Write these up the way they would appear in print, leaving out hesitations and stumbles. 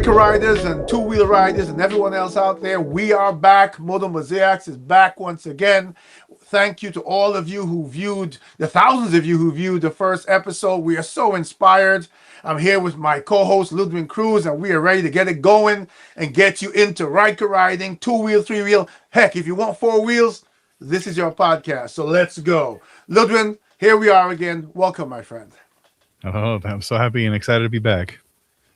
Ryker riders and two-wheel riders and everyone else out there, we are back. Moto Mosaic is back once again. Thank you to all of you who viewed, the thousands of you who viewed the first episode. We are so inspired. I'm here with my co-host, Ludwig Cruz, and we are ready to get it going and get you into Ryker riding, two-wheel, three-wheel. Heck, if you want four wheels, this is your podcast. So let's go. Ludwig, here we are again. Welcome, my friend. Oh, I'm so happy and excited to be back.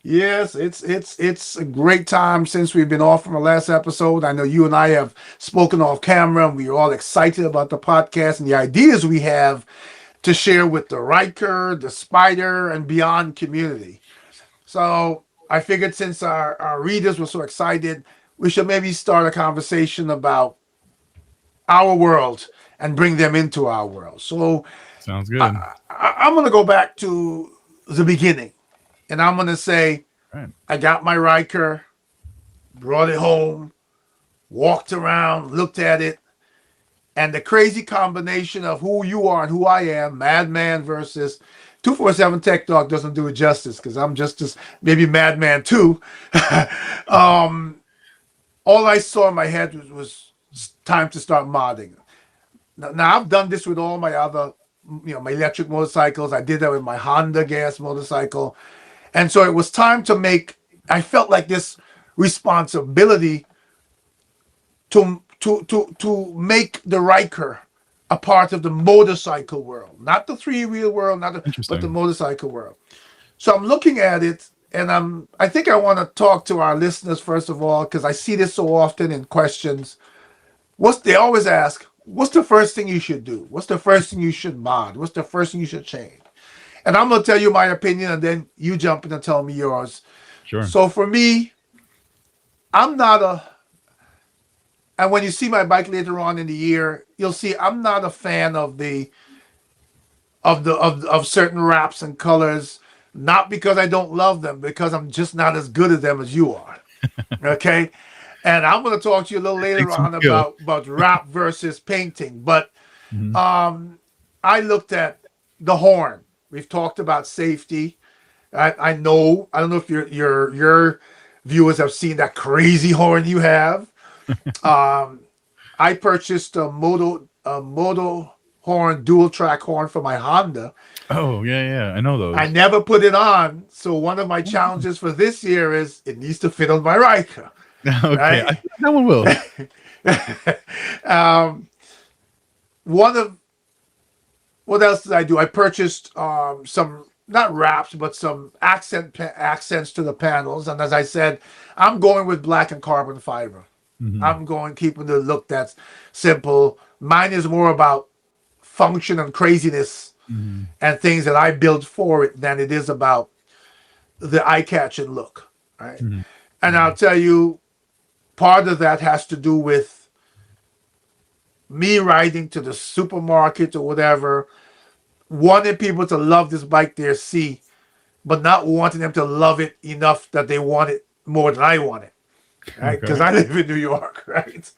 Yes, it's a great time since we've been off from the last episode. I know you and I have spoken off camera, and we are all excited about the podcast and the ideas we have to share with the Ryker, the Spider, and beyond community. So I figured since our readers were so excited, we should maybe start a conversation about our world and bring them into our world. So Sounds good. I'm going to go back to the beginning. And I'm going to say, Right. I got my Ryker, brought it home, walked around, looked at it, and the crazy combination of who you are and who I am, Madman versus 247 Tech Talk doesn't do it justice because I'm just as maybe Madman too. All I saw in my head was time to start modding. Now I've done this with all my other, my electric motorcycles. I did that with my Honda gas motorcycle. And so it was time to I felt like this responsibility to make the Ryker a part of the motorcycle world, not the three-wheel world, but the motorcycle world. So I'm looking at it, and I think I want to talk to our listeners first of all, because I see this so often in questions. They always ask, what's the first thing you should do? What's the first thing you should mod? What's the first thing you should change? And I'm going to tell you my opinion, and then you jump in and tell me yours. Sure. So for me, and when you see my bike later on in the year, you'll see I'm not a fan of certain wraps and colors, not because I don't love them, because I'm just not as good at them as you are. Okay? And I'm going to talk to you a little later on about wrap versus painting. But I looked at the horn. We've talked about safety. I don't know if your viewers have seen that crazy horn you have. I purchased a Moto horn, dual track horn for my Honda. Oh, yeah. I know those. I never put it on. So one of my challenges for this year is it needs to fit on my Ryker. Okay, Right? I think that one will. What else did I do? I purchased some, not wraps, but some accents to the panels. And as I said, I'm going with black and carbon fiber. I'm keeping the look that's simple. Mine is more about function and craziness and things that I built for it than it is about the eye-catching look. Right? And I'll tell you, part of that has to do with me riding to the supermarket or whatever, wanting people to love this bike they see, but not wanting them to love it enough that they want it more than I want it, right? Because I live in New York, right?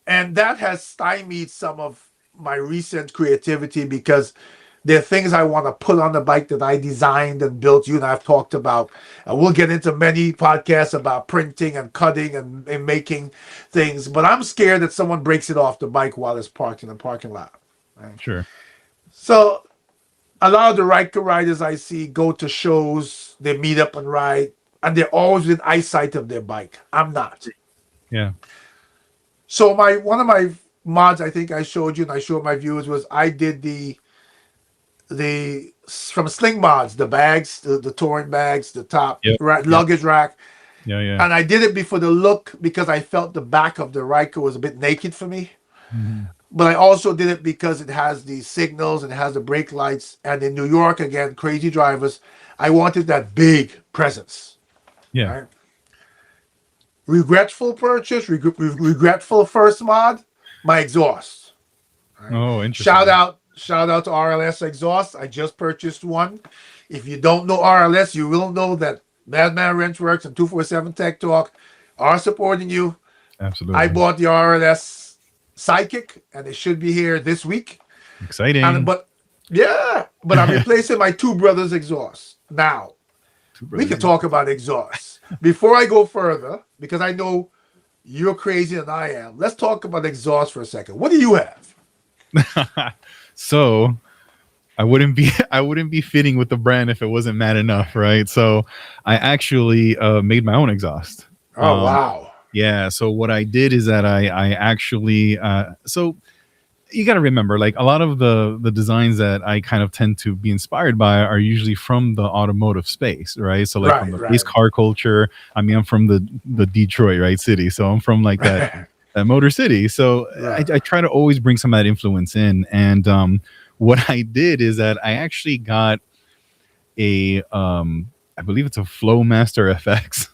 And that has stymied some of my recent creativity because there are things I want to put on the bike that I designed and built. You and I have talked about. And we'll get into many podcasts about printing and cutting and making things. But I'm scared that someone breaks it off the bike while it's parked in the parking lot. Right? Sure. So a lot of the Ryker riders I see go to shows. They meet up and ride. And they're always within eyesight of their bike. I'm not. Yeah. So one of my mods I think I showed you and I showed my viewers was I did the from Sling Mods, the bags, the touring bags, the top luggage rack. Yeah. And I did it before the look because I felt the back of the Ryker was a bit naked for me. But I also did it because it has the signals and it has the brake lights. And in New York, again, crazy drivers, I wanted that big presence. Yeah. Right? Regretful purchase, regretful first mod, my exhaust. Right? Oh, interesting. Shout out to RLS exhaust. I just purchased one. If you don't know RLS, you will know that Madman Wrenchworks and 247 Tech Talk are supporting you. Absolutely. I bought the RLS Psychic, and it should be here this week. Exciting. But I'm replacing my two brothers' exhaust now. we could talk about exhaust. Before I go further, because I know you're crazier than I am, let's talk about exhaust for a second. What do you have? So I wouldn't be fitting with the brand if it wasn't mad enough, right? So I actually made my own exhaust. Oh wow. Yeah. So what I did is that I actually so you got to remember, like a lot of the designs that I kind of tend to be inspired by are usually from the automotive space, right? So like from the race car culture. I mean, I'm from the Detroit, right, city, so I'm from like that motor city. So I try to always bring some of that influence in. And what I did is that I actually got a I believe it's a Flowmaster FX.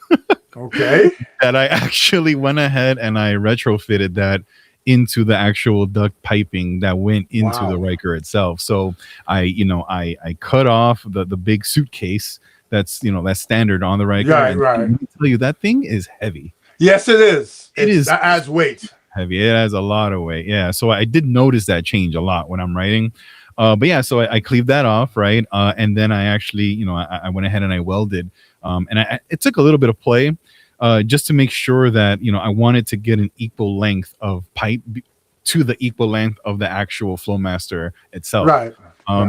Okay. That I actually went ahead and I retrofitted that into the actual duct piping that went into the Ryker itself. So I cut off the big suitcase that's that's standard on the Ryker. Right, and right. Let me tell you, that thing is heavy. Yes, it is. It is. That adds weight. Heavy. It has a lot of weight. Yeah. So I did notice that change a lot when I'm writing. But yeah, so I cleaved that off, right? And then I actually, I went ahead and I welded. And it took a little bit of play. Just to make sure that I wanted to get an equal length of pipe to the equal length of the actual Flowmaster itself, right.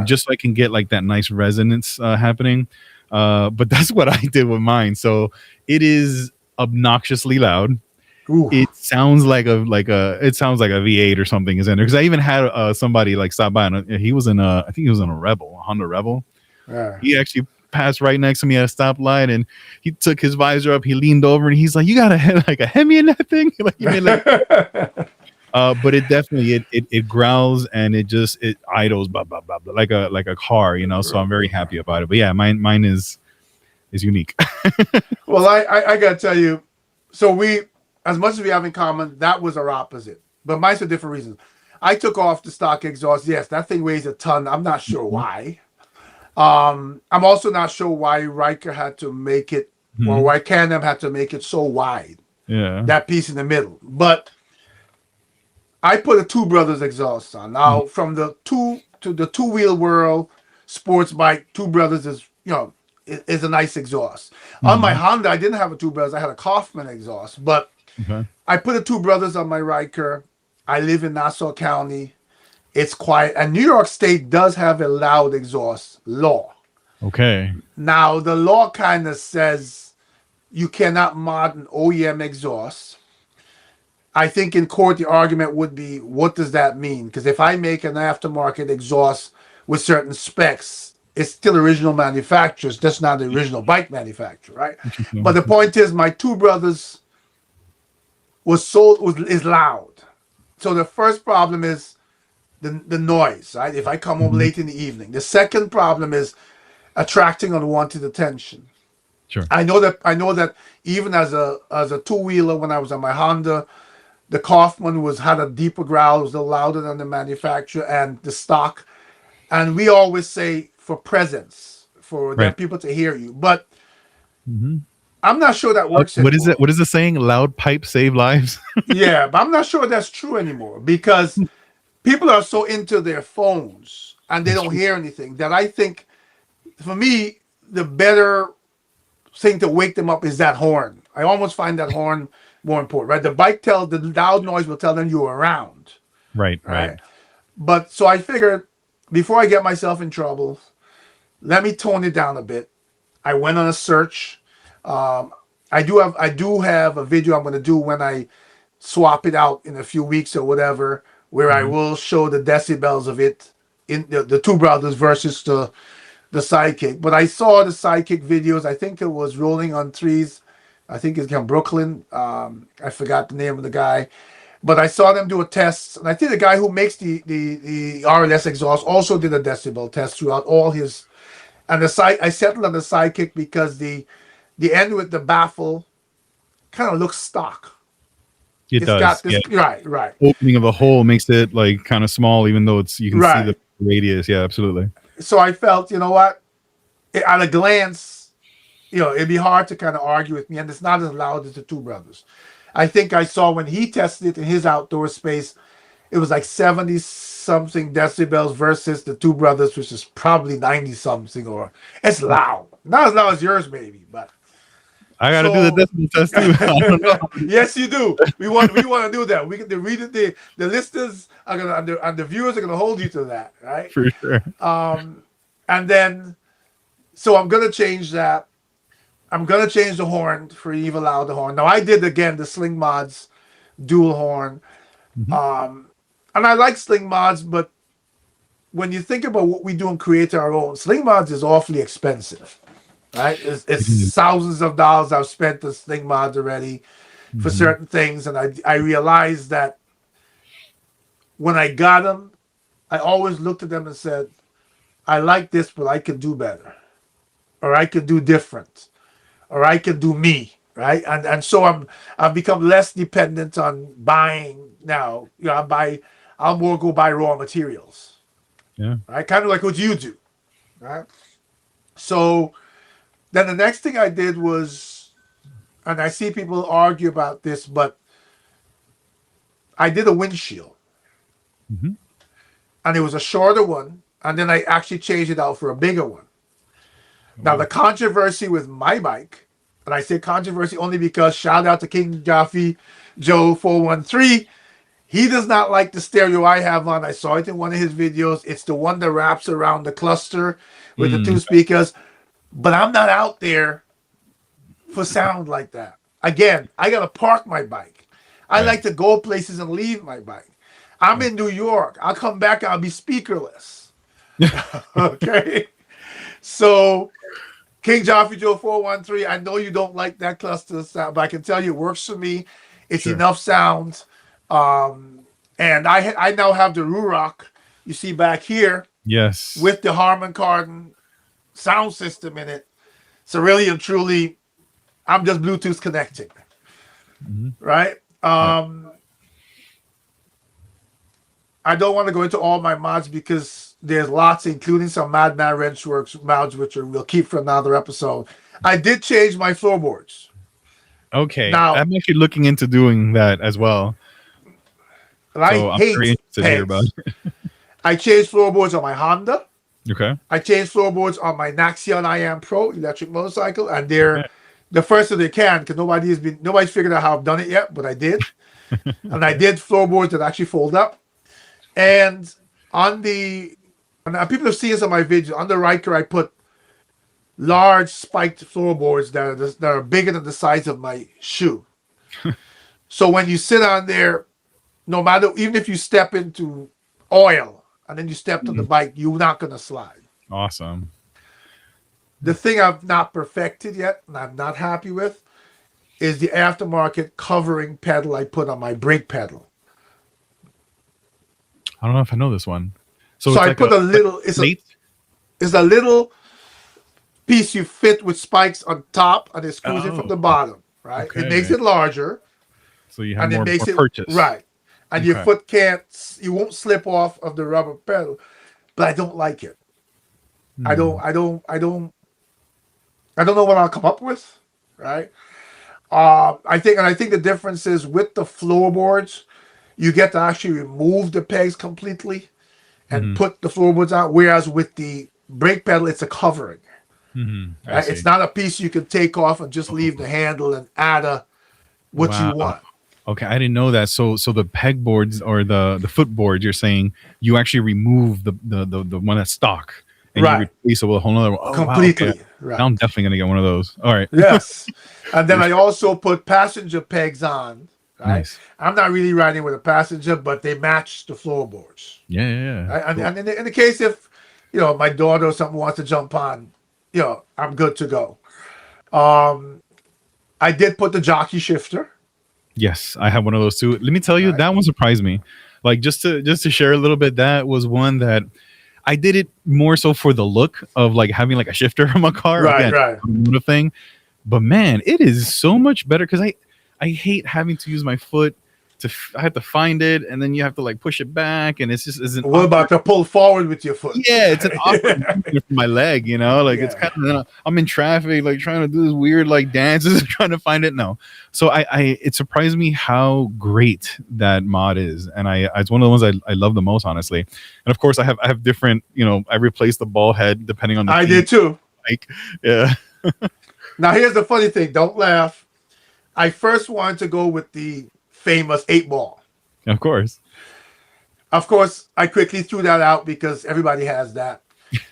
Just so I can get like that nice resonance happening. But that's what I did with mine. So it is obnoxiously loud. Ooh. It sounds like a V8 or something is in there, because I even had somebody like stop by, and he was in I think he was in a Honda Rebel. Yeah. He actually passed right next to me at a stoplight, and he took his visor up, he leaned over, and he's like, "You got a Hemi in that thing?" Like, you mean like but it definitely it growls, and it idles blah, blah, blah, blah, like a car, so I'm very happy about it. But yeah, mine is unique. Well, I gotta tell you, so we, as much as we have in common, that was our opposite, but mine's for different reasons. I took off the stock exhaust. Yes, that thing weighs a ton. I'm not sure why. I'm also not sure why Ryker had to make it, or why Can-Am had to make it so wide. Yeah, that piece in the middle. But I put a Two Brothers exhaust on. Now, from the two-wheel world, sports bike, Two Brothers is a nice exhaust. On my Honda, I didn't have a Two Brothers. I had a Kaufman exhaust, but I put a Two Brothers on my Ryker. I live in Nassau County. It's quiet. And New York State does have a loud exhaust law. Okay. Now, the law kind of says you cannot mod an OEM exhaust. I think in court, the argument would be, what does that mean? Because if I make an aftermarket exhaust with certain specs, it's still original manufacturer. It's just not the original bike manufacturer, right? But the point is, my Two Brothers is loud. So the first problem is the noise, right? If I come home late in the evening. The second problem is attracting unwanted attention. Sure. I know that even as a two-wheeler, when I was on my Honda, the Kaufman had a deeper growl, it was a little louder than the manufacturer and the stock. And we always say for presence, for the people to hear you. But I'm not sure that works anymore. Anymore. What is it saying? Loud pipe save lives? Yeah, but I'm not sure that's true anymore, because people are so into their phones and they don't hear anything that I think, for me, the better thing to wake them up is that horn. I almost find that horn more important, right? The loud noise will tell them you're around. Right. But so I figured, before I get myself in trouble, let me tone it down a bit. I went on a search. I do have a video I'm going to do when I swap it out in a few weeks or whatever, where I will show the decibels of it in the Two Brothers versus the Sidekick. But I saw the Sidekick videos. I think it was Rolling on Trees. I think it's from Brooklyn. I forgot the name of the guy. But I saw them do a test. And I think the guy who makes the RLS exhaust also did a decibel test throughout all his. And I settled on the Sidekick because the end with the baffle kind of looks stock. It's does. Got this, right. Opening of the hole makes it like kind of small, even though you can see the radius. Yeah, absolutely. So I felt, you know what? At a glance, it'd be hard to kind of argue with me, and it's not as loud as the Two Brothers. I think I saw when he tested it in his outdoor space, it was like 70-something decibels versus the Two Brothers, which is probably 90-something, or it's loud. Not as loud as yours, maybe, but I gotta do the so. decimal test too. I don't know. Yes, you do. We want to do that. We can the listeners are gonna and the viewers are gonna hold you to that, right? For sure. And then so I'm gonna change that. I'm gonna change the horn for Evil Loud the horn. Now I did again the Sling Mods dual horn. Mhm. And I like Sling Mods, but when you think about what we do and create our own, Sling Mods is awfully expensive. Right? It It's is. thousands of dollars I've spent on Sling Mods already for Mhm. certain things, and I realized that when I got them, I always looked at them and said, I like this, but I can do better, or I can do different, or I can do me, right? And so I've become less dependent on buying now. You know, I'll more go buy raw materials, Yeah. right? Kind of like what you do, right? So then the next thing I did was, and I see people argue about this, but I did a windshield, Mhm. and it was a shorter one, and then I actually changed it out for a bigger one. Now the Wow. controversy with my bike, and I say controversy only because shout out to King Jaffe Joe 413. He does not like the stereo I have on. I saw it in one of his videos. It's the one that wraps around the cluster with the two Mm, speakers. But I'm not out there for sound like that. Again, I gotta park my bike. I right. like to go places and leave my bike. I'm in New York. I'll come back. I'll be speakerless. Okay. So King Jaffe Joe 413, I know you don't like that cluster sound, but I can tell you it works for me. It's Sure. enough sound. Um, and I now have the Ruroc you see back here Yes. with the Harman Kardon sound system in it. So really and truly, I'm just Bluetooth connecting, Mhm. right? Right. I don't want to go into all my mods because there's lots, including some Madman Wrenchworks mods, which we'll keep for another episode. I did change my floorboards. Okay. Now, I'm actually looking into doing that as well. and I So I'm very hate interested to hear about pegs. it. I changed floorboards on my Honda. Okay. I changed floorboards on my Naxion IAM Pro electric motorcycle, and Okay. they're the first that they can because nobody's figured out how I've done it yet, but I did. And I did floorboards that actually fold up. And on the and people have seen this on my videos. On the Ryker, I put large spiked floorboards that are bigger than the size of my shoe. So when you sit on there, no matter even if you step into oil and then you step on the Mm. bike, you're not gonna slide. Awesome. The thing I've not perfected yet, and I'm not happy with, is the aftermarket covering pedal I put on my brake pedal. I don't know if I know this one. So So it's I like put a little. plate. It's a little piece you fit with spikes on top, and it screws in from Oh, the bottom. Right. It makes okay. it larger, So you have and it more makes it purchase. right. And your Okay. foot can't. You won't slip off of the rubber pedal. But I don't like it. I don't. Hmm. I don't. I don't. I don't know what I'll come up with. Right. I think the difference is with the floorboards, you get to actually remove the pegs completely and Hmm. put the floorboards out. Whereas with the brake pedal, it's a covering. Hmm. I Right? It's see. not a piece you can take off and just leave Oh, the handle and add what you wow. want. Okay, I didn't know that. So the pegboards or the footboards, you're saying you actually remove the one that's stock and you Right. replace it with a whole nother one. Oh wow. Okay. Completely. Now Right. I'm definitely gonna get one of those. All right. Yes. And then For I sure. also put passenger pegs on. Right. Nice. I'm not really riding with a passenger, but they match the floorboards. Yeah, yeah, yeah. Right? And, Cool. and in the case if my daughter or something wants to jump on, I'm good to go. Um, I did put the jockey shifter. Yes, I have one of those too. Let me tell you, Right. that one surprised me. Like just to share a little bit, that was one that I did it more so for the look of like having like a shifter on my car. Right. Again, Right. a thing. But man, it is so much better because I hate having to use my foot I have to find it and then you have to like push it back and it's just is an What awkward. about to pull forward with your foot? Yeah, it's an awkward movement for my leg, like it's Yeah. kind of I'm in traffic like trying to do this weird like dances trying to find it. No, so I it surprised me how great that mod is, and it's one of the ones I love the most, honestly. And of course I have different, I replace the ball head depending on the I theme did too. bike. Yeah. Now here's the funny thing. Don't laugh. I first wanted to go with the famous 8-ball. Of course. Of course, I quickly threw that out because everybody has that.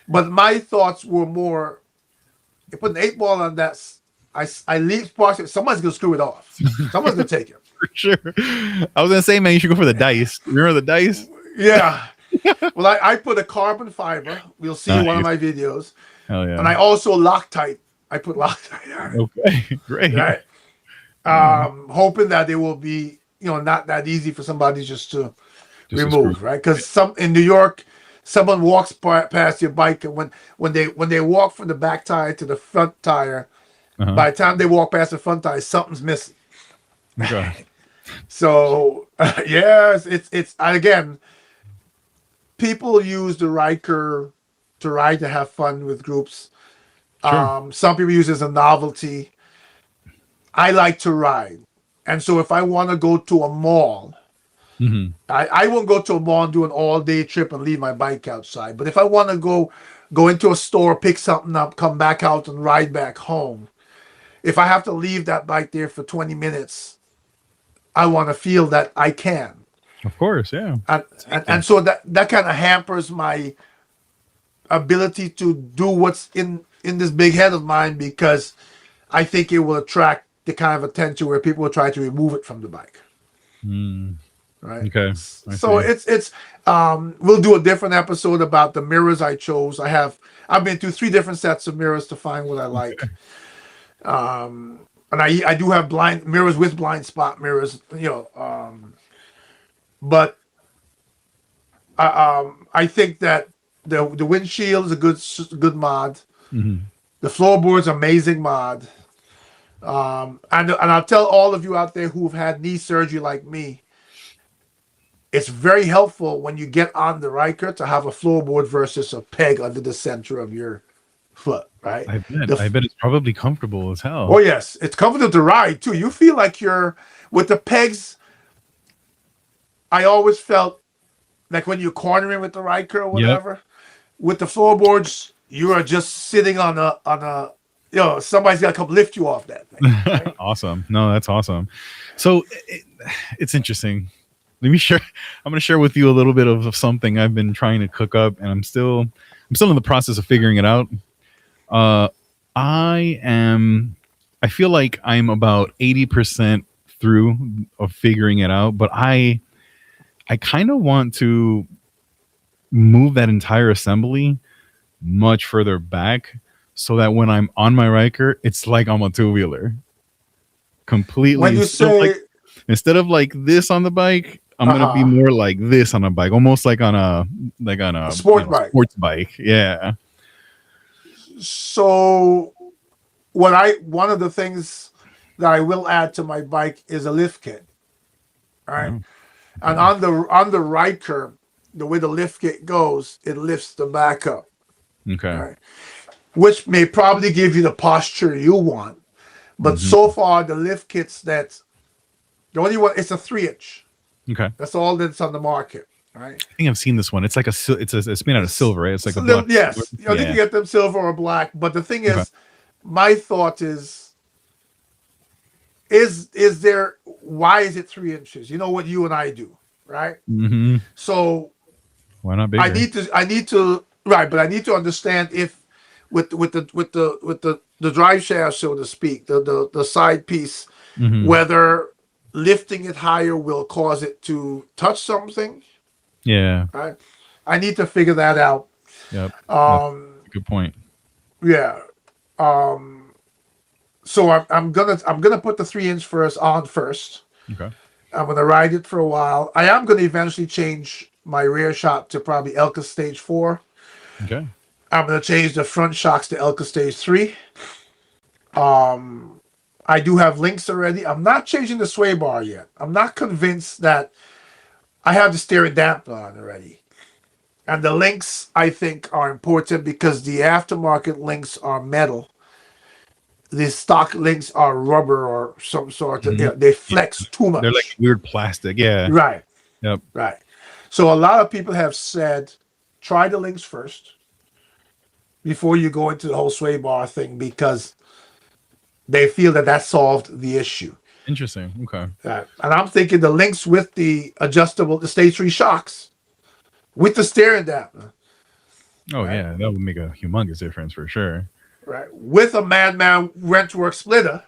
But my thoughts were more, you put an 8-ball on that, I leave sparks. Someone's gonna screw it off. Someone's gonna take it. For sure. I was gonna say, man, you should go for the dice. Remember the dice? Yeah. Well, I put a carbon fiber. We'll see one of my videos. Hell yeah. And I also Loctite. I put Loctite on it. Okay. Great. Right. Hoping that it will be, not that easy for somebody just to remove, right? Because in New York, someone walks past your bike, and when they walk from the back tire to the front tire, by the time they walk past the front tire, something's missing. Okay. So yes, it's again, people use the Ryker to ride to have fun with groups. Sure. Some people use it as a novelty. I like to ride, and so if I want to go to a mall, I won't go to a mall and do an all-day trip and leave my bike outside. But if I want to go into a store, pick something up, come back out and ride back home, if I have to leave that bike there for 20 minutes, I want to feel that I can. Of course, yeah. And so that kind of hampers my ability to do what's in this big head of mine, because I think it will attract the kind of attention where people will try to remove it from the bike. Right. Okay. So it's we'll do a different episode about the mirrors I chose. I've been through 3 different sets of mirrors to find what I like. And I do have blind mirrors with blind spot mirrors, but I think that the windshield is a good mod. The floorboard's amazing mod. And I'll tell all of you out there who've had knee surgery like me, it's very helpful when you get on the Ryker to have a floorboard versus a peg under the center of your foot, right? I bet it's probably comfortable as hell. Oh yes, it's comfortable to ride too. You feel like you're with the pegs. I always felt like when you're cornering with the Ryker or whatever, with the floorboards, you are just sitting on a somebody's got to come lift you off that thing. Right? Awesome. No, that's awesome. So it's interesting. I'm going to share with you a little bit of something I've been trying to cook up, and I'm still in the process of figuring it out. I feel like I'm about 80% through of figuring it out, but I kind of want to move that entire assembly much further back so that when I'm on my Ryker, it's like I'm a 2-wheeler. Completely. When you say instead of like this on the bike, I'm gonna be more like this on a bike, almost like on a sports bike. Sports bike, yeah. So, one of the things that I will add to my bike is a lift kit. All right, and on the Ryker, the way the lift kit goes, it lifts the back up. Okay, right? Which may probably give you the posture you want, but so far the lift kits the only one, it's a 3-inch. Okay, that's all that's on the market. Right. I think I've seen this one. It's like it's made out of silver, right? It's like yes. I think you get them silver or black. But the thing is, my thought is there? Why is it 3 inches? You know what you and I do, right? So why not bigger? I need to right, but I need to understand if with the drive shaft, so to speak, the side piece, whether lifting it higher will cause it to touch something. Yeah. Right. I need to figure that out. Yep. Good point. Yeah. So I'm gonna put the 3-inch on first. Okay. I'm gonna ride it for a while. I am gonna eventually change my rear shock to probably Elka Stage 4. Okay. I'm gonna change the front shocks to Elka Stage 3. I do have links already. I'm not changing the sway bar yet. I'm not convinced that I have the steering dampener on already. And the links, I think, are important because the aftermarket links are metal. The stock links are rubber or some sort of, they flex too much. They're like weird plastic. Yeah. Right. Yep. Right. So a lot of people have said, try the links first. before you go into the whole sway bar thing, because they feel that solved the issue. Interesting. Okay. And I'm thinking the links with the adjustable, the stage 3 shocks, with the steering dampener, Oh right? yeah, that would make a humongous difference for sure. Right. With a Madman wrenchwork splitter,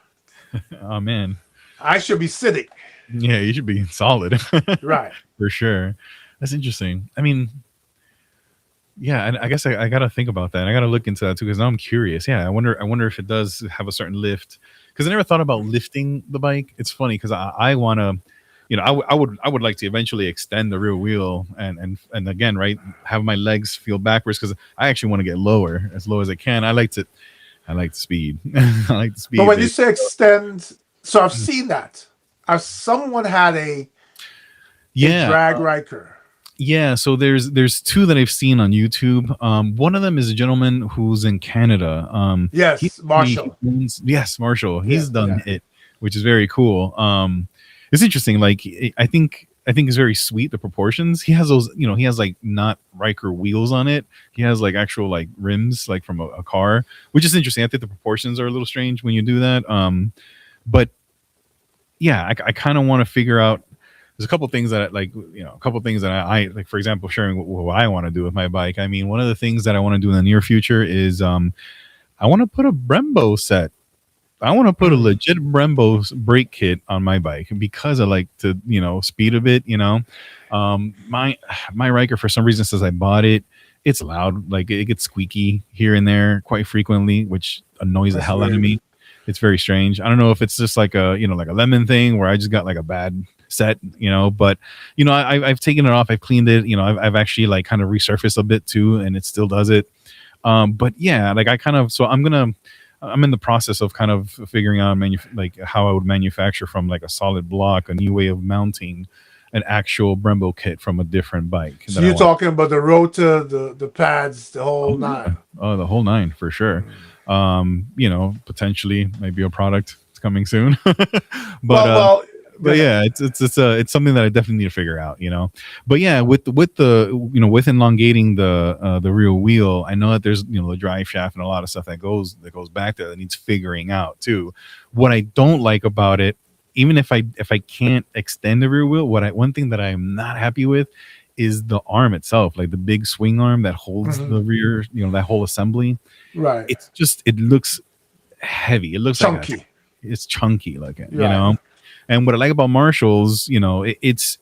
Oh man. I should be sitting. Yeah, you should be solid. Right. For sure. That's interesting. I mean, yeah, and I guess I gotta think about that. I gotta look into that too because now I'm curious. Yeah, I wonder. I wonder if it does have a certain lift because I never thought about lifting the bike. It's funny because I want to, I would like to eventually extend the rear wheel and again, right, have my legs feel backwards because I actually want to get lower as low as I can. I like the speed. I like the speed. But when you say extend, so I've seen that. Someone had a drag Ryker. Yeah, so there's two that I've seen on YouTube. One of them is a gentleman who's in Canada. Yes, Marshall. Yes, Marshall. He's done it, which is very cool. It's interesting. Like I think it's very sweet, the proportions. He has those, he has like not Ryker wheels on it. He has like actual like rims like from a car, which is interesting. I think the proportions are a little strange when you do that. But yeah, I kind of want to figure out. There's a couple things that a couple things that I like, for example, sharing what I want to do with my bike. I mean, one of the things that I want to do in the near future is I want to put a Brembo set. I want to put a legit Brembo brake kit on my bike because I like to, speed a bit, my Ryker for some reason says I bought it. It's loud. Like it gets squeaky here and there quite frequently, which annoys the hell out of me. It's very strange. I don't know if it's just like a, like a lemon thing where I just got like a bad set, but I've taken it off, I've cleaned it, I've actually like kind of resurfaced a bit too, and it still does it. But yeah, like I'm in the process of kind of figuring out like how I would manufacture from like a solid block a new way of mounting an actual Brembo kit from a different bike. So you're talking about the rotor, the pads, the whole nine. Oh, the whole nine for sure. Potentially maybe a product coming soon. But but yeah, it's something that I definitely need to figure out, But yeah, with elongating the rear wheel, I know that there's the drive shaft and a lot of stuff that goes back there that needs figuring out too. What I don't like about it, even if I can't extend the rear wheel, one thing that I'm not happy with is the arm itself, like the big swing arm that holds the rear, that whole assembly. Right. It looks heavy. It looks chunky. It's chunky looking, And what I like about Marshalls, it's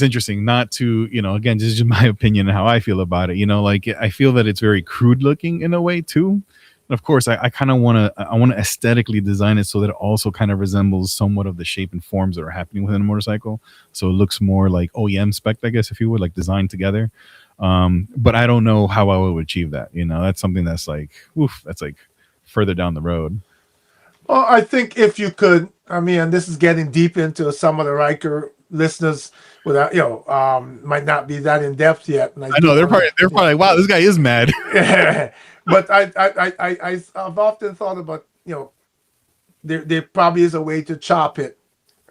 interesting not to, again, this is just my opinion and how I feel about it. Like I feel that it's very crude looking in a way too. And of course, I kind of want to aesthetically design it so that it also kind of resembles somewhat of the shape and forms that are happening within a motorcycle. So it looks more like OEM spec, I guess, if you would, like designed together. But I don't know how I would achieve that. That's something that's like, that's like further down the road. Well, I think if you could, and this is getting deep into some of the Ryker listeners without, might not be that in depth yet. And I know they're probably like, wow, this guy is mad. But I've often thought about, there probably is a way to chop it,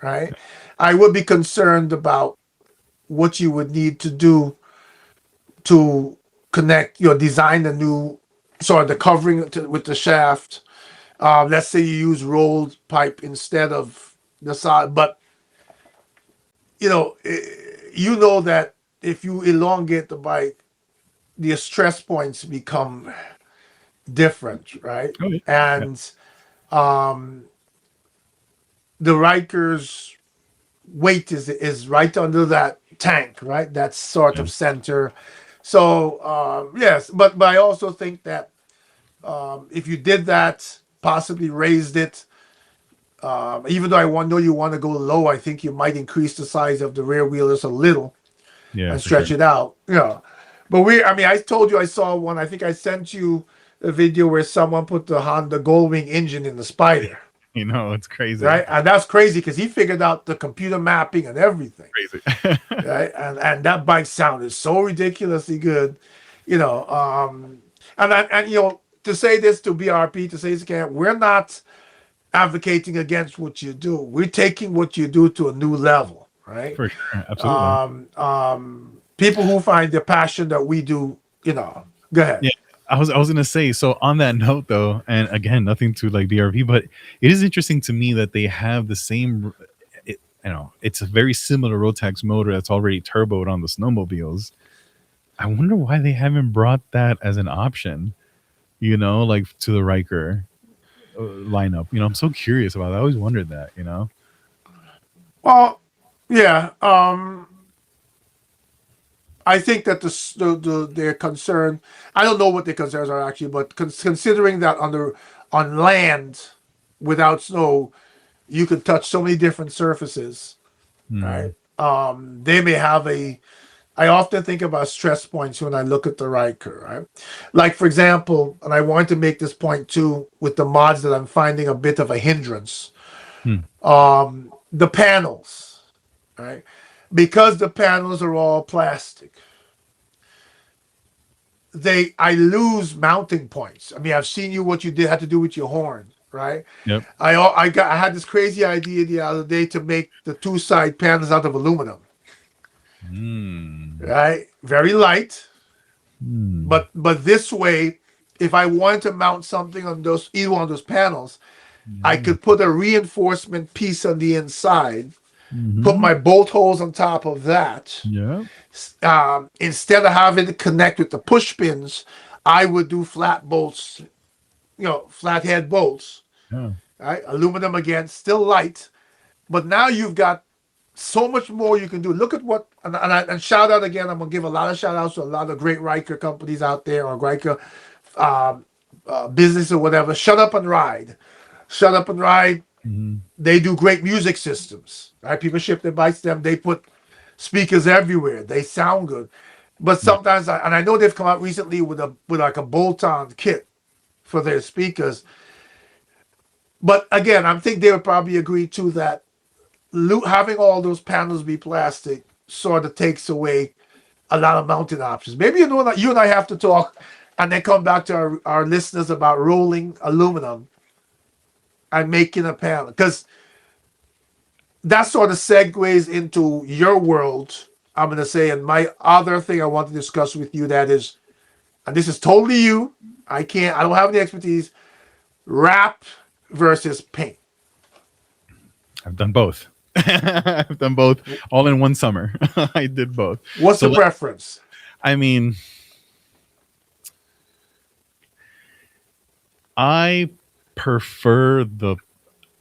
right? I would be concerned about what you would need to do to connect, design the new sort of the covering with the shaft. Let's say you use rolled pipe instead of the side, but that if you elongate the bike, the stress points become different, right? Oh, yeah. And the Ryker's weight is right under that tank, right? That sort of center. So yes, but I also think that if you did that, possibly raised it, even though I know you want to go low, I think you might increase the size of the rear wheel just a little, and stretch it out. But I told you I saw one. I think I sent you a video where someone put the Honda Goldwing engine in the Spider. It's crazy, right? And that's crazy because he figured out the computer mapping and everything. Crazy, right? And that bike sounded so ridiculously good, and to say this to BRP, to say this again, we're not advocating against what you do. We're taking what you do to a new level, right? For sure, absolutely. People who find the passion that we do, go ahead. Yeah. I was gonna say, so on that note though, and again, nothing to like BRP, but it is interesting to me that they have the same. It's a very similar Rotax motor that's already turboed on the snowmobiles. I wonder why they haven't brought that as an option. Like to the Ryker lineup. I'm so curious about that. I always wondered that. Well, yeah. I think that their concern. I don't know what their concerns are actually, but considering that on land without snow, you could touch so many different surfaces, Hmm. right? They may have a. I often think about stress points when I look at the Riker, right? Like for example, and I wanted to make this point too with the mods that I'm finding a bit of a hindrance. Hmm. The panels, right? Because the panels are all plastic, I lose mounting points. I mean, I've seen you what you did had to do with your horn, right? Yep. I had this crazy idea the other day to make the two side panels out of aluminum, Hmm. right? Very light, Hmm. but this way, if I wanted to mount something on those either one of those panels, I Yeah. could put a reinforcement piece on the inside, put Hmm. my bolt holes on top of that. Yeah. Instead of having to connect with the push pins, I would do flat bolts, flathead bolts, Yeah. right? Aluminum again, still light, but now you've got so much more you can do. Look at what, and shout out again. I'm gonna give a lot of shout outs to a lot of great Riker companies out there or Riker um, business or whatever. Shut up and ride. Shut up and ride. Hmm. They do great music systems, right? People ship their bikes to them. They put speakers everywhere. They sound good. But Yeah. sometimes, and I know they've come out recently with like a bolt-on kit for their speakers. But again, I think they would probably agree to that. Having all those panels be plastic sort of takes away a lot of mounting options. Maybe you and I have to talk, and then come back to our listeners about rolling aluminum and making a panel because that sort of segues into your world. I'm going to say, and my other thing I want to discuss with you that is, and this is totally you. I don't have the expertise. Wrap versus paint. I've done both. I've done both all in one summer. I did both. What's So the preference? I mean, I prefer the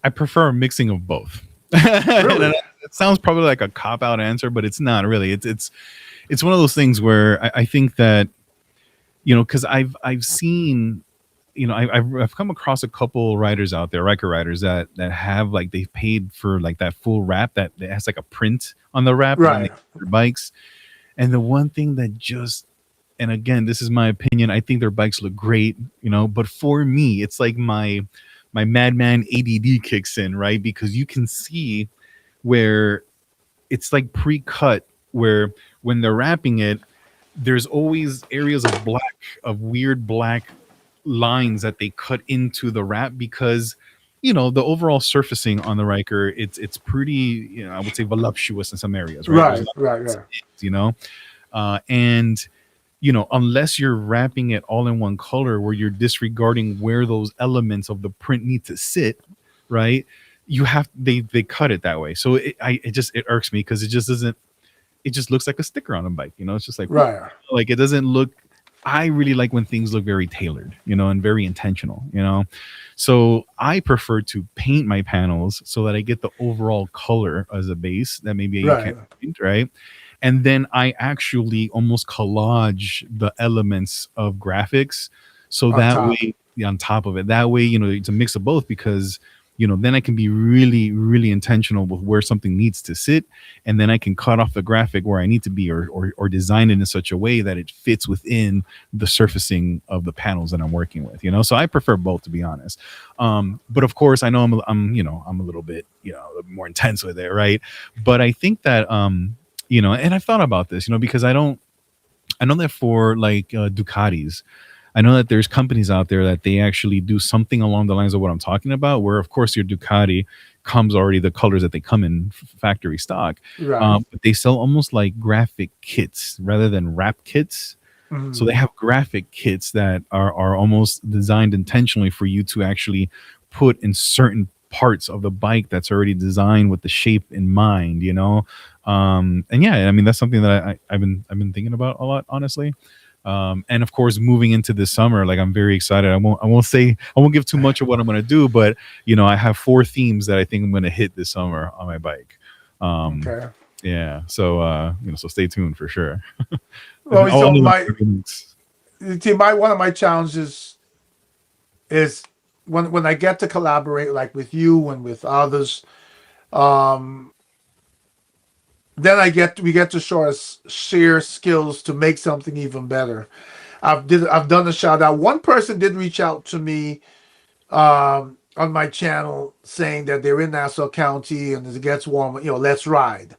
I prefer a mixing of both. And Really? it sounds probably like a cop out answer, but it's not really. It's one of those things where I think that because I've seen I've come across a couple riders out there, Riker riders that have like they've paid for like that full wrap that has like a print on the wrap, and then they Right. their bikes. And the one thing that just and again, this is my opinion. I think their bikes look great, but for me, it's like my madman ADD kicks in, right? Because you can see where it's like pre-cut, where when they're wrapping it, there's always areas of black, of weird black lines that they cut into the wrap because the overall surfacing on the Riker, it's pretty, I would say voluptuous in some areas, right? There's a Right. lot Right. of Right. and unless you're wrapping it all in one color where you're disregarding where those elements of the print need to sit, right? They cut it that way. So it irks me because it just looks like a sticker on a bike. It's just like, whoop. Right. Like it doesn't look. I really like when things look very tailored, and very intentional, So I prefer to paint my panels so that I get the overall color as a base that maybe you Right. can't paint, right? And then I actually almost collage the elements of graphics so On that top. way on top of it. That way, it's a mix of both because then I can be really, really intentional with where something needs to sit, and then I can cut off the graphic where I need to be, or design it in such a way that it fits within the surfacing of the panels that I'm working with. So I prefer both, to be honest. But of course, I know I'm a little bit more intense with it, right? But I think that and I've thought about this, because I know that for like Ducatis, I know that there's companies out there that they actually do something along the lines of what I'm talking about, where of course your Ducati comes already the colors that they come in factory stock, Right. but they sell almost like graphic kits rather than wrap kits, So they have graphic kits that are almost designed intentionally for you to actually put in certain parts of the bike that's already designed with the shape in mind, you know. And yeah, I mean that's something that I've been thinking about a lot, honestly. And of course, moving into this summer, like I'm very excited. I won't give too much of what I'm going to do, but I have 4 themes that I think I'm going to hit this summer on my bike. Um, Okay. yeah, so so stay tuned for sure. Well, All so under the my links. see, my one of my challenges is when I get to collaborate like with you and with others, um, then we get to share skills to make something even better. I've done a shout out. One person did reach out to me on my channel saying that they're in Nassau County and as it gets warmer, let's ride.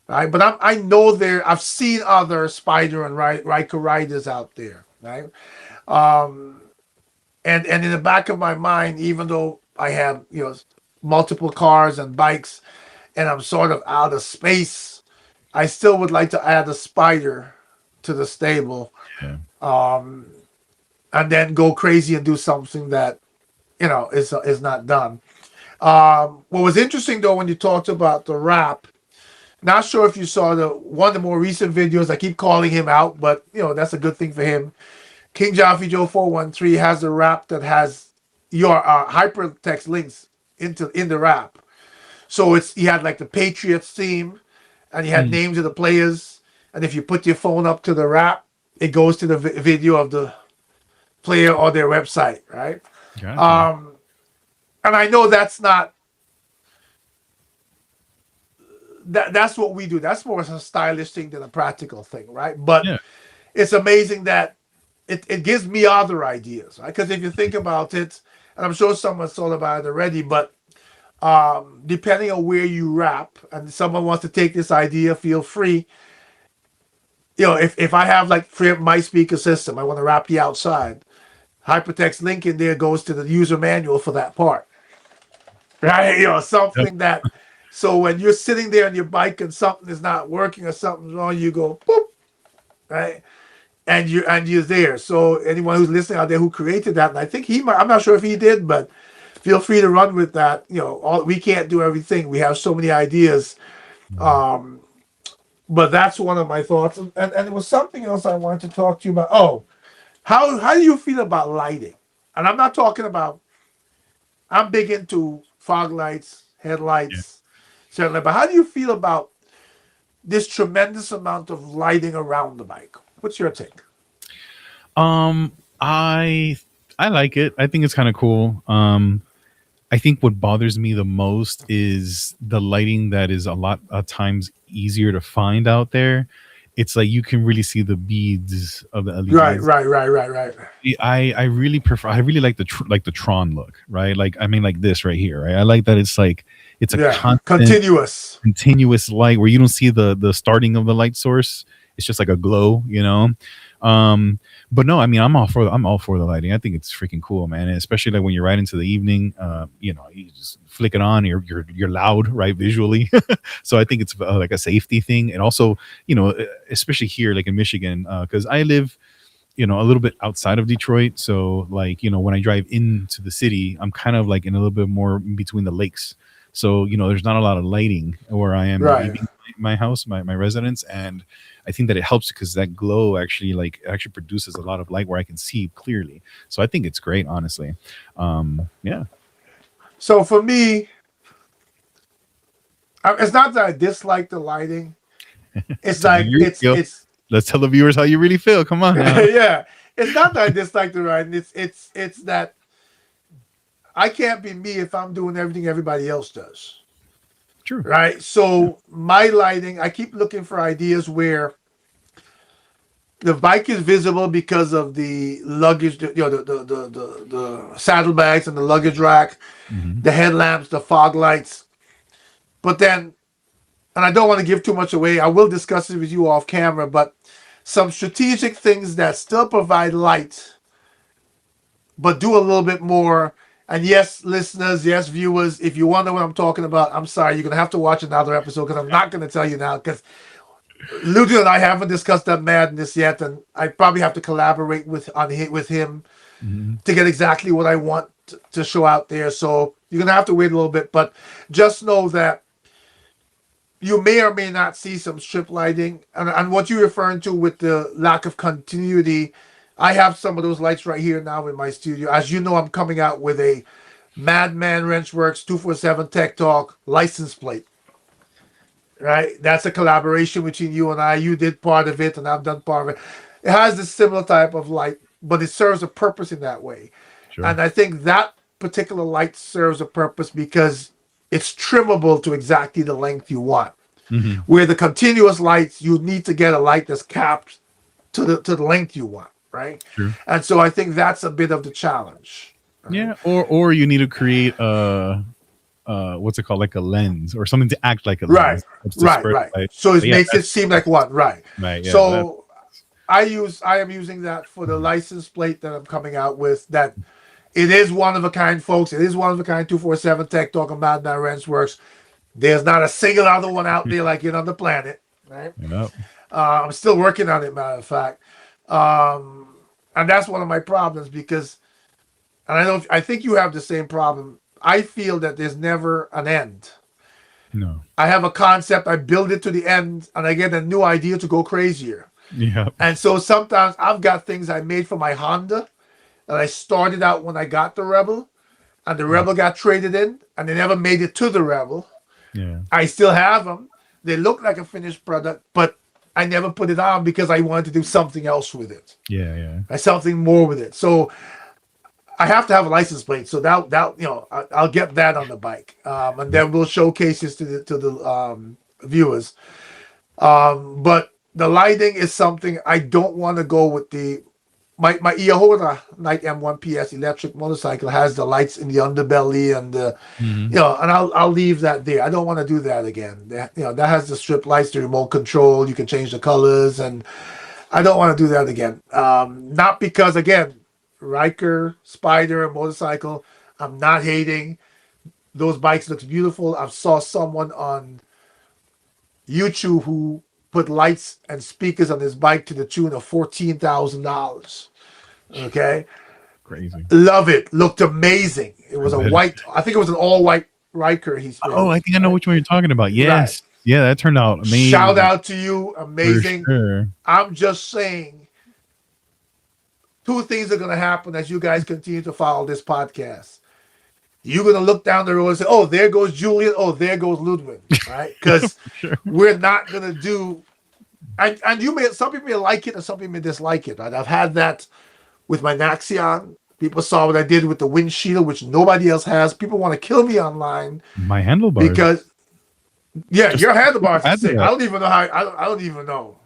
Right, but I know I've seen other Spider and Ryker riders out there, right? Um, and in the back of my mind, even though I have multiple cars and bikes, and I'm sort of out of space, I still would like to add a Spider to the stable, Yeah. um, and then go crazy and do something that is not done. What was interesting though when you talked about the wrap, not sure if you saw the one of the more recent videos. I keep calling him out, but that's a good thing for him. King Jaffe Joe 413 has a wrap that has your hypertext links in the wrap. So he had like the Patriots theme, and he had Mm, names of the players. And if you put your phone up to the wrap, it goes to the video of the player or their website, right? gotcha. Um, and I know that's not that's what we do. That's more of a stylish thing than a practical thing, right? But Yeah. it's amazing that it gives me other ideas, right? Because if you think about it, and I'm sure someone's thought about it already, but depending on where you wrap, and someone wants to take this idea, feel free. If I have like for my speaker system, I want to wrap the outside. Hypertext link in there goes to the user manual for that part, right? Yep. Something that. So when you're sitting there on your bike and something is not working or something's wrong, you go boop, right? And you're there. So anyone who's listening out there who created that, and I think he might, I'm not sure if he did, but feel free to run with that. We can't do everything. We have so many ideas. Mm, Um, but that's one of my thoughts. And it was something else I wanted to talk to you about. Oh, how do you feel about lighting? And I'm not talking about. I'm big into fog lights, yeah. headlights, certainly. But how do you feel about this tremendous amount of lighting around the bike? What's your take? Um, I I like it. I think it's kind of cool. I think what bothers me the most is the lighting that is a lot of times easier to find out there. It's like you can really see the beads of the Right, LEDs. right, right, right, right. I really prefer. I really like like the Tron look, right? Like I mean, like this right here, right? I like that it's like it's a Yeah, constant, continuous. continuous light where you don't see the starting of the light source. It's just like a glow, you know. Um, but no, I mean, I'm all for the lighting. I think it's freaking cool, man. And especially like when you're riding to the evening, you just flick it on. You're loud, right, visually. So I think it's like a safety thing, and also especially here, like in Michigan, because I live a little bit outside of Detroit. So like, when I drive into the city, I'm kind of like in a little bit more in between the lakes. So, there's not a lot of lighting where I am Right. leaving my house, my residence. And I think that it helps because that glow actually produces a lot of light where I can see clearly. So I think it's great, honestly. Yeah. So for me, it's not that I dislike the lighting. It's Tell me like how you feel. it's Let's tell the viewers how you really feel. Come on now. yeah. It's not that I dislike the lighting. It's that I can't be me if I'm doing everything everybody else does. True. Right. So my lighting, I keep looking for ideas where the bike is visible because of the luggage, the saddlebags and the luggage rack, Hmm. the headlamps, the fog lights. But then, and I don't want to give too much away. I will discuss it with you off camera, but some strategic things that still provide light, but do a little bit more. And yes, listeners, yes, viewers, if you wonder what I'm talking about, I'm sorry. You're going to have to watch another episode because I'm not going to tell you now because Ludwig and I haven't discussed that madness yet, and I probably have to collaborate with him Mhm. to get exactly what I want to show out there. So you're gonna have to wait a little bit, but just know that you may or may not see some strip lighting, and what you're referring to with the lack of continuity. I have some of those lights right here now in my studio. As you know, I'm coming out with a Madman Wrenchworks 247 Tech Talk license plate. Right, that's a collaboration between you and I. You did part of it, and I've done part of it. It has this similar type of light, but it serves a purpose in that way. Sure. And I think that particular light serves a purpose because it's trimmable to exactly the length you want. Hmm. Where the continuous lights, you need to get a light that's capped to the length you want, right? Sure. And so I think that's a bit of the challenge. Right? Yeah, or you need to create what's it called, like a lens or something to act like a Right, lens. Just to right, spread right. light. So it But yeah, makes it seem like one, right? right. Yeah, So I am using that for the license plate that I'm coming out with. That it is one of a kind, folks. It is one of a kind. 247 Tech Talk and Madman Wrenchworks. There's not a single other one out there like it on the planet. Right? Yep. I'm still working on it, matter of fact. And that's one of my problems because, and I think you have the same problem. I feel that there's never an end. No. I have a concept, I build it to the end, and I get a new idea to go crazier. Yeah. And so sometimes I've got things I made for my Honda that I started out when I got the Rebel, and the Rebel got traded in, and they never made it to the Rebel. Yeah. I still have them. They look like a finished product, but I never put it on because I wanted to do something else with it. Yeah. Yeah. Something more with it. So I have to have a license plate. So that I'll get that on the bike, and then we'll showcase this to the viewers. But the lighting is something I don't want to go with. My Iahora Night M1 PS electric motorcycle has the lights in the underbelly and the Hmm. and I'll leave that there. I don't want to do that again. That has the strip lights, the remote control. You can change the colors, and I don't want to do that again. Not because again, Ryker, Spider, motorcycle. I'm not hating. Those bikes looks beautiful. I saw someone on YouTube who put lights and speakers on his bike to the tune of $14,000. Okay, Crazy. love it. Looked amazing. It was a Bet. white. I think it was an all white Ryker. He's Oh, I think I know which one you're talking about. Right. Yes. Yeah, that turned out amazing. Shout out to you, For amazing. sure. I'm just saying, two things are going to happen as you guys continue to follow this podcast. You're going to look down the road and say, oh, there goes Julian. Oh, there goes Ludwig. Right? Because Sure. we're not going to do, and some people may like it and some people may dislike it. Right? I've had that with my Naxion. People saw what I did with the windshield, which nobody else has. People want to kill me online My handlebars. because, your handlebars are add sick. that. I don't even know how. I don't even know.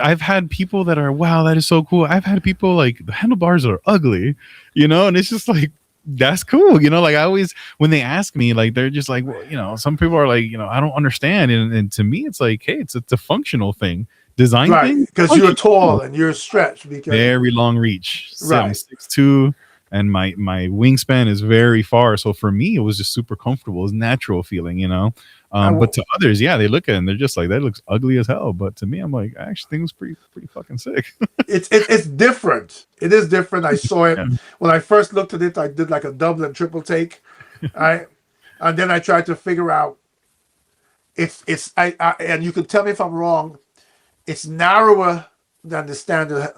I've had people that are, wow, that is so cool. I've had people like, the handlebars are ugly, and it's just like, that's cool. Like I always, when they ask me, like, they're just like, well, some people are like, I don't understand. And to me, it's like, hey, it's a functional thing. Design Right, thing. because Oh, you're yeah, tall cool. and you're stretched. Because Very long reach. So I'm Right. 6'2", and my wingspan is very far. So for me, it was just super comfortable. It was natural feeling, But to others, yeah, they look at it and they're just like, that looks ugly as hell. But to me, I'm like, I actually think it was pretty fucking sick. it's different. It is different. I saw it Yeah. when I first looked at it. I did like a double and triple take, right? And then I tried to figure out. And you can tell me if I'm wrong. It's narrower than the standard,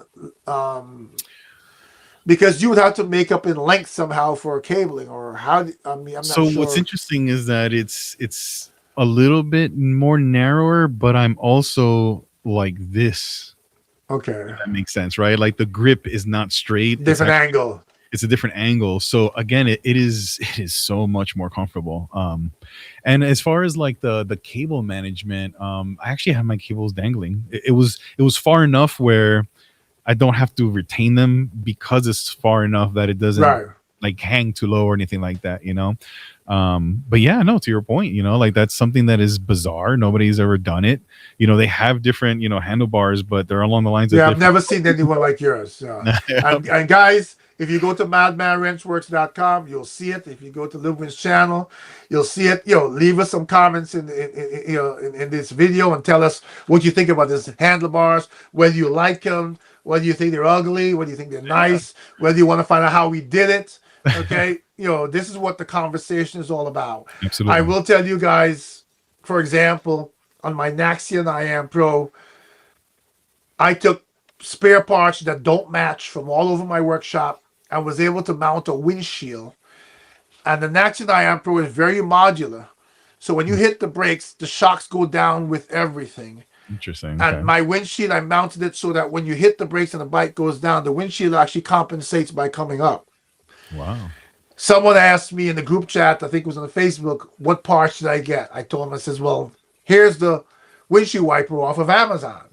because you would have to make up in length somehow for cabling or how. I'm not So sure. what's interesting is that it's a little bit more narrower, but I'm also like this. Okay, That makes sense, right? Like the grip is not straight. different angle. It's a different angle. So again, it is so much more comfortable. And as far as like the cable management, I actually have my cables dangling. It was far enough where I don't have to retain them because it's far enough that it doesn't Right. like hang too low or anything like that, But yeah, no, to your point, like that's something that is bizarre. Nobody's ever done it. They have different, handlebars, but they're along the lines of Yeah, I've different. never seen anyone like yours. And guys, If you go to madmanwrenchworks.com, you'll see it. If you go to Lubricant's channel, you'll see it. Leave us some comments in this video and tell us what you think about this handlebars, whether you like them, whether you think they're ugly, whether you think they're nice, whether you want to find out how we did it. Okay, this is what the conversation is all about. I Absolutely. will tell you guys, for example, on my Naxion I Am Pro, I took spare parts that don't match from all over my workshop. I was able to mount a windshield. And the Naxion I Am Pro is very modular. So when you hit the brakes, the shocks go down with everything. Interesting. And Okay. my windshield, I mounted it so that when you hit the brakes and the bike goes down, the windshield actually compensates by coming up. Wow. Someone asked me in the group chat, I think it was on the Facebook, what parts should I get? I told him, I says, well, here's the windshield wiper off of Amazon.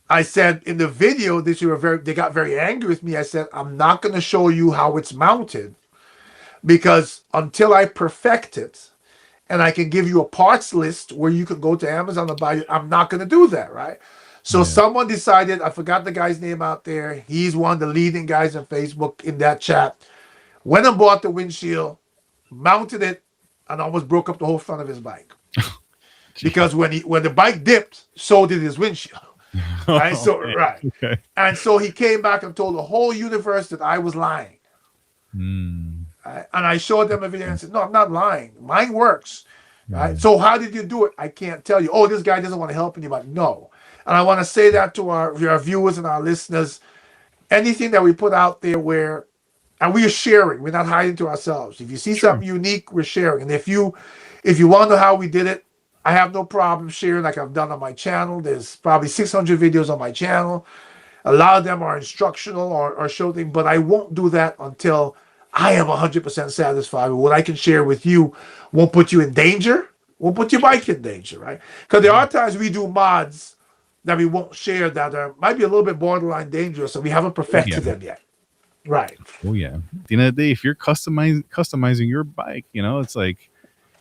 I said in the video, they got very angry with me. I said, I'm not going to show you how it's mounted because until I perfect it and I can give you a parts list where you can go to Amazon and buy it, I'm not going to do that, right? So someone decided, I forgot the guy's name out there. He's one of the leading guys on Facebook in that chat. Went and bought the windshield, mounted it, and almost broke up the whole front of his bike. Because when the bike dipped, so did his windshield. Right? So right. Okay. And so he came back and told the whole universe that I was lying. Mm. Right? And I showed them a video and said, no, I'm not lying. Mine works. Right? So how did you do it? I can't tell you. Oh, this guy doesn't want to help anybody. No. And I want to say that to our viewers and our listeners. Anything that we put out there and we are sharing, we're not hiding to ourselves. If you see something unique, we're sharing. And if you want to know how we did it, I have no problem sharing like I've done on my channel. There's probably 600 videos on my channel. A lot of them are instructional or show things, but I won't do that until I am 100% satisfied with what I can share with you. Won't put you in danger, won't put your bike in danger, right? Because there are times we do mods that we won't share that might be a little bit borderline dangerous, so we haven't perfected them yet. Right. Oh yeah. At the end of the day, if you're customizing your bike, it's like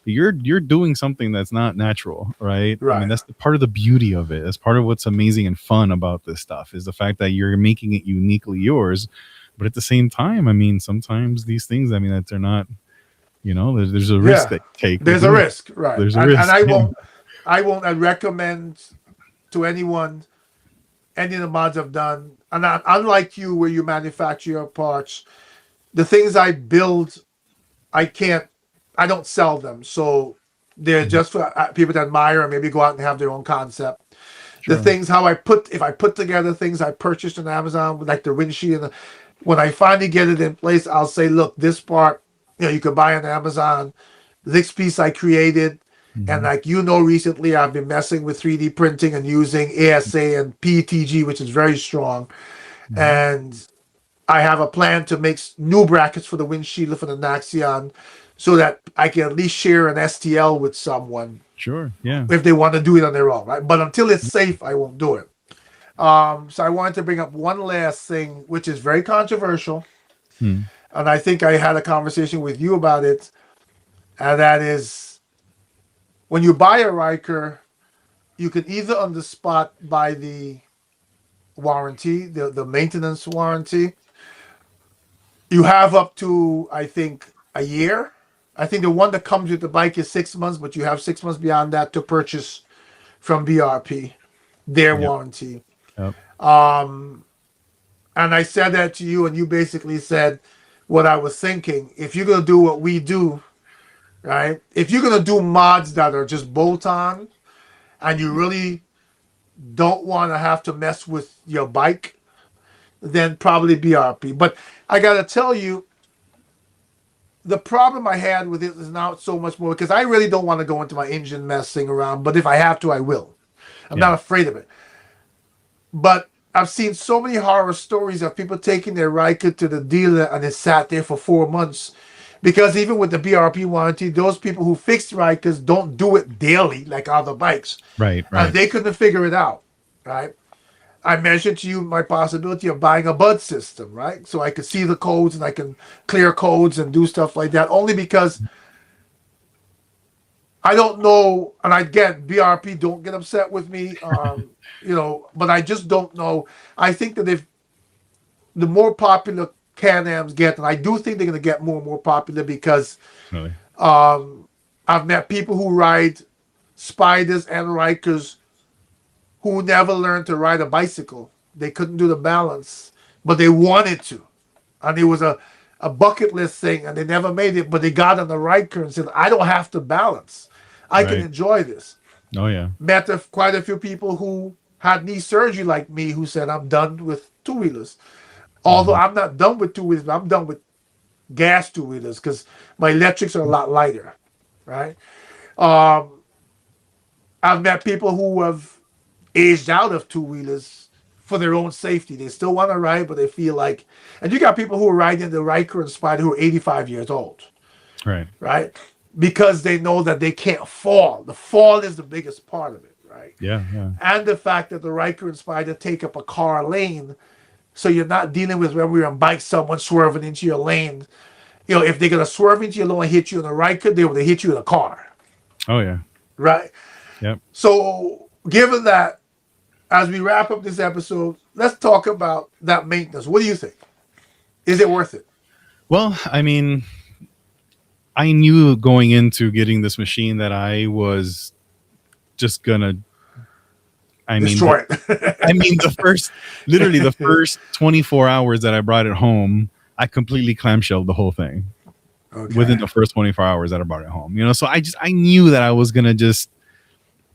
you're doing something that's not natural, right? I mean, that's the part of the beauty of it. That's part of what's amazing and fun about this stuff is the fact that you're making it uniquely yours. But at the same time, I mean, sometimes these things, I mean, that they're not, there's a risk that you take. There's a risk, right? There's a risk. And I won't recommend to anyone any of the mods I've done. And unlike you, where you manufacture your parts, the things I build, I don't sell them. So they're just for people to admire and maybe go out and have their own concept. Sure. The things if I put together things I purchased on Amazon, like the windshield, when I finally get it in place, I'll say, look, this part, you can buy on Amazon. This piece I created. And recently I've been messing with 3D printing and using ASA and PETG, which is very strong. And I have a plan to make new brackets for the windshield for the Naxion so that I can at least share an STL with someone. Sure, yeah. If they want to do it on their own, right? But until it's safe, I won't do it. So I wanted to bring up one last thing, which is very controversial. And I think I had a conversation with you about it. And that is, when you buy a Ryker, you can either on the spot buy the warranty, the maintenance warranty. You have up to, I think, a year. I think the one that comes with the bike is 6 months, but you have 6 months beyond that to purchase from BRP, their warranty. Yep. And I said that to you, and you basically said what I was thinking. If you're going to do what we do, right? If you're going to do mods that are just bolt-on and you really don't want to have to mess with your bike, then probably BRP. But I got to tell you, the problem I had with it is not so much more because I really don't want to go into my engine messing around. But if I have to, I will. I'm not afraid of it. But I've seen so many horror stories of people taking their Ryker to the dealer and it sat there for 4 months. Because even with the BRP warranty, those people who fix Rykers don't do it daily like other bikes. Right. And they couldn't figure it out, right? I mentioned to you my possibility of buying a bud system, right? So I could see the codes and I can clear codes and do stuff like that. Only because I don't know, and again, BRP, don't get upset with me, but I just don't know. I think that if the more popular Can-Ams get, and I do think they're going to get more and more popular because Really. I've met people who ride Spiders and Rikers who never learned to ride a bicycle. They couldn't do the balance, but they wanted to. And it was a bucket list thing, and they never made it, but they got on the Riker and said, I don't have to balance. I can Right. enjoy this. Oh yeah. Met quite a few people who had knee surgery like me who said, I'm done with two wheelers. Although Hmm. I'm not done with two wheelers, but I'm done with gas two wheelers because my electrics are a lot lighter, right? Um, I've met people who have aged out of two wheelers for their own safety. They still want to ride, but they feel like, and you got people who are riding the Riker and Spider who are 85 years old, Right. right? Because they know that they can't fall. The fall is the biggest part of it, right? Yeah. Yeah. And the fact that the Riker and Spider take up a car lane, so you're not dealing with when we're on bike, someone swerving into your lane. You know, if they're gonna swerve into your lane and hit you in the Riker, they would hit you in a car, Oh yeah. right? Yep. So, given that, as we wrap up this episode, let's talk about that maintenance. What do you think? Is it worth it? Well, I mean, I knew going into getting this machine that I was just gonna. I mean, Destroy I it. mean, literally the first 24 hours that I brought it home, I completely clamshelled the whole thing within Okay. the first 24 hours that I brought it home. So I knew that I was gonna just,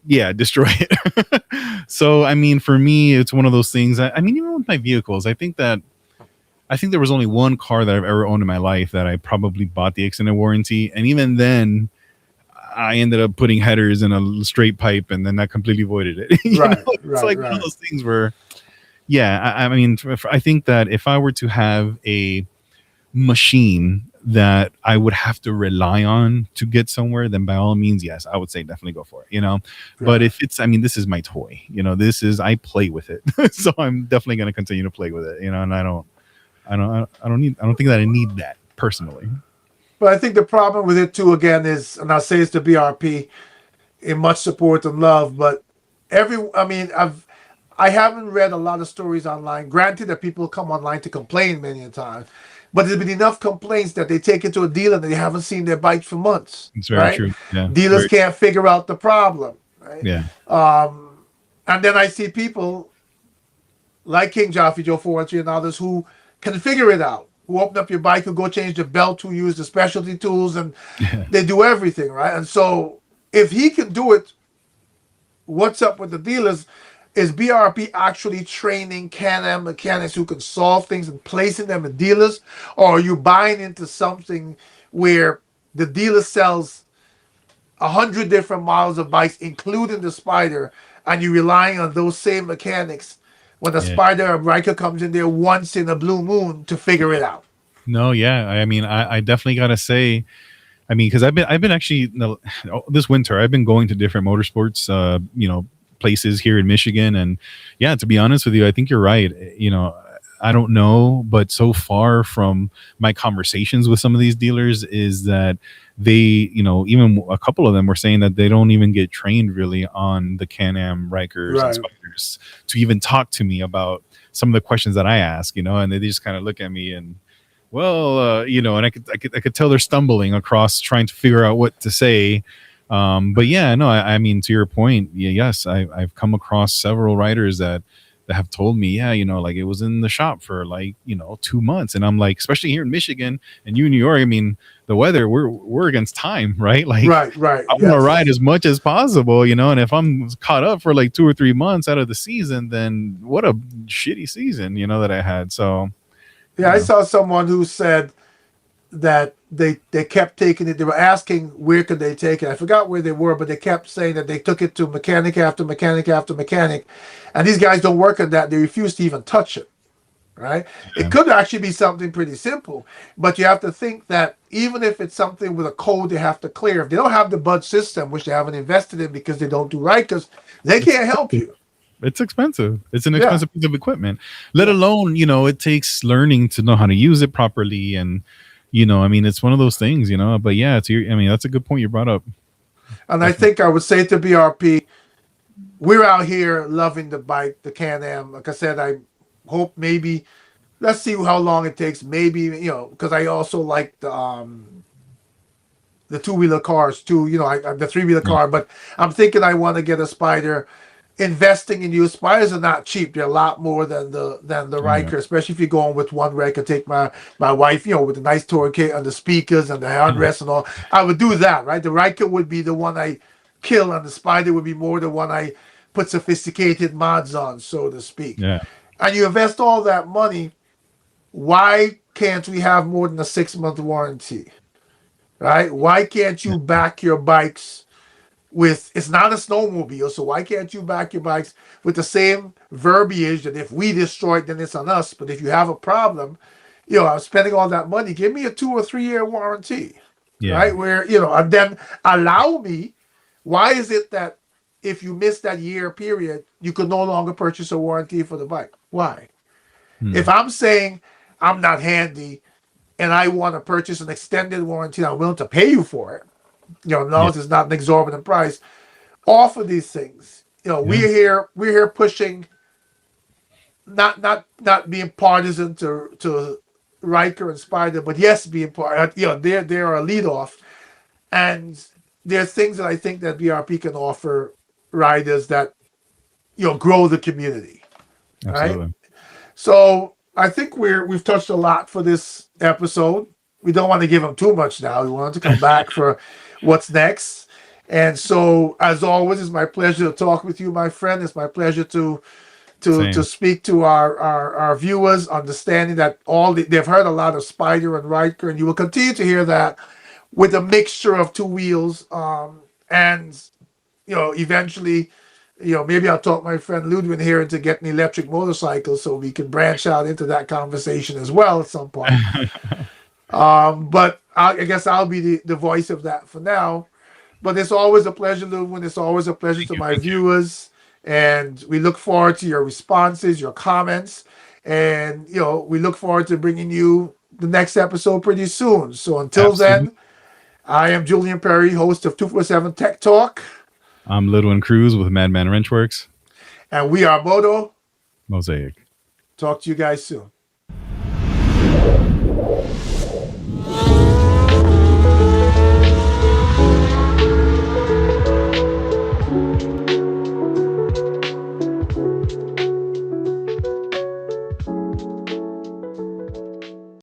yeah, destroy it. So I mean, for me, it's one of those things. I mean, even with my vehicles, I think there was only one car that I've ever owned in my life that I probably bought the extended warranty, and even then, I ended up putting headers in a straight pipe, and then that completely voided it. Right, It's right, like one of right. those things where, yeah, I mean, I think that if I were to have a machine that I would have to rely on to get somewhere, then by all means, yes, I would say definitely go for it. But Right. if it's, I mean, this is my toy. I play with it, so I'm definitely going to continue to play with it. And I don't think that I need that personally. But I think the problem with it too, again, is, and I'll say it's the BRP in much support and love, but I mean, I haven't read a lot of stories online. Granted that people come online to complain many a time, but there's been enough complaints that they take it to a dealer and they haven't seen their bike for months, It's very right? true. Yeah, Dealers very. can't figure out the problem, right? Yeah, And then I see people like King Jaffe, Joe Fortune, and others who can figure it out, who open up your bike, who go change the belt, who use the specialty tools, and yeah, they do everything, right? And so if he can do it, what's up with the dealers? Is BRP actually training Can-Am mechanics who can solve things and placing them in dealers? Or are you buying into something where the dealer sells 100 different models of bikes, including the Spider, and you're relying on those same mechanics when the yeah. Spider or Ryker comes in there once in a blue moon to figure it out? No, yeah. I mean, I definitely gotta say, I mean, because I've been actually this winter I've been going to different motorsports, places here in Michigan, and yeah, to be honest with you, I think you're right. I don't know, but so far from my conversations with some of these dealers is that they, even a couple of them were saying that they don't even get trained really on the Can-Am Rikers and Right. Spiders to even talk to me about some of the questions that I ask, and they just kind of look at me and, well, and I could tell they're stumbling across trying to figure out what to say. But yeah, no, I mean, to your point, yeah, yes, I've come across several writers that have told me, yeah, like it was in the shop for like 2 months, and I'm like, especially here in Michigan and you in New York, I mean, the weather, we're against time, right? Like, Right, right. I want to ride Yes. as much as possible, and if I'm caught up for like 2 or 3 months out of the season, then what a shitty season, that I had. So, Yeah, I saw someone who said that they kept taking it. They were asking where could they take it. I forgot where they were, but they kept saying that they took it to mechanic after mechanic after mechanic, and these guys don't work on that. They refuse to even touch it. Right? It yeah. could actually be something pretty simple, but you have to think that even if it's something with a code they have to clear, if they don't have the bud system, which they haven't invested in because they don't do Rikers, they It's can't help you. expensive. It's an Yeah, expensive piece of equipment. Let yeah. alone, it takes learning to know how to use it properly, and I mean, it's one of those things, But yeah, I mean, that's a good point you brought up. And I Definitely. think I would say to BRP, we're out here loving the bike, the Can-Am. Like I said, I hope maybe let's see how long it takes. Maybe, because I also like the two-wheeler cars too. The three-wheeler Yeah. car, but I'm thinking I want to get a Spider. Investing in used Spiders are not cheap. They're a lot more than the Oh, yeah. Ryker, especially if you're going with one where I can take my wife, with the nice tour kit and the speakers and the armrest and all. I would do that, right? The Ryker would be the one I kill, and the Spider would be more the one I put sophisticated mods on, so to speak. Yeah. And you invest all that money, why can't we have more than a 6-month warranty? Right? Why can't you back your bikes with, it's not a snowmobile, so why can't you back your bikes with the same verbiage that if we destroy it, then it's on us. But if you have a problem, I'm spending all that money, give me a 2 or 3 year warranty, Yeah. right? Where, and then allow me, why is it that if you miss that year period, you could no longer purchase a warranty for the bike? Why? If Hmm. I'm saying I'm not handy and I want to purchase an extended warranty, I'm willing to pay you for it. As long Yeah. as it's not an exorbitant price. Offer these things. Yeah. We're here pushing, not being partisan to Riker and Spider, but yes, being part. They're a lead off, and there's things that I think that BRP can offer riders that grow the community. Right. Absolutely. So I think we've touched a lot for this episode. We don't want to give them too much now. We want to come back for what's next. And so, as always, it's my pleasure to talk with you, my friend. It's my pleasure to Same. speak to our viewers, understanding that they've heard a lot of Spider and Riker, and you will continue to hear that with a mixture of two wheels. And eventually, maybe I'll talk my friend Ludwig here into getting electric motorcycles so we can branch out into that conversation as well at some point. But I guess I'll be the voice of that for now. But it's always a pleasure, Ludwig. It's always a pleasure Thank to you. my Thank you. viewers. And we look forward to your responses, your comments. And, we look forward to bringing you the next episode pretty soon. So until Absolutely. then, I am Julian Perry, host of 247 Tech Talk. I'm Lidwin Cruz with Madman Wrenchworks. And we are Moto. Mosaic. Talk to you guys soon.